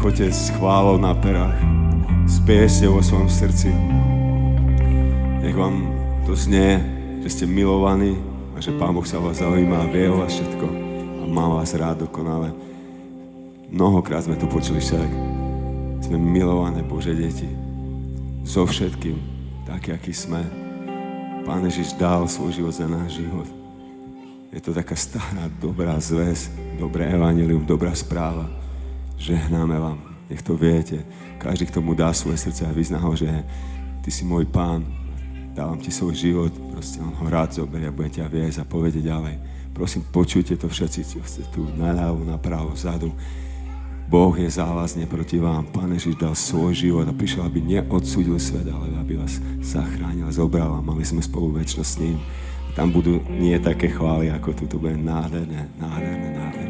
choďte s chválou na perách, s piesňou vo svojom srdci. Nech vám to znie, že ste milovaní a že Pán Boh sa o vás zaujíma a vie o vás všetko a má vás rád dokonale. Mnohokrát sme to počuli však. Sme milované Božie deti. So všetkým, taký, aký sme. Pán Ježiš dal svoj život za náš život. Je to taká stará, dobrá zväz, dobré evanjelium, dobrá správa. Žehnáme vám, nech to viete. Každý, kto mu dá svoje srdce a vyzná ho, že ty si môj Pán, dávam ti svoj život, proste on ho rád zoberie a bude ťa viesť a povede ďalej. Prosím, počujte to všetci, čo ste tu naľavo, napravo, vzadu. Boh je závazne proti vám. Pán Ježiš dal svoj život a prišiel, aby neodsúdil svet, ale aby vás zachránil a zobral a mali sme spolu večnosť s ním. Tam budú nie také chvály, ako tu bude nádherné, nádherné, nádherné.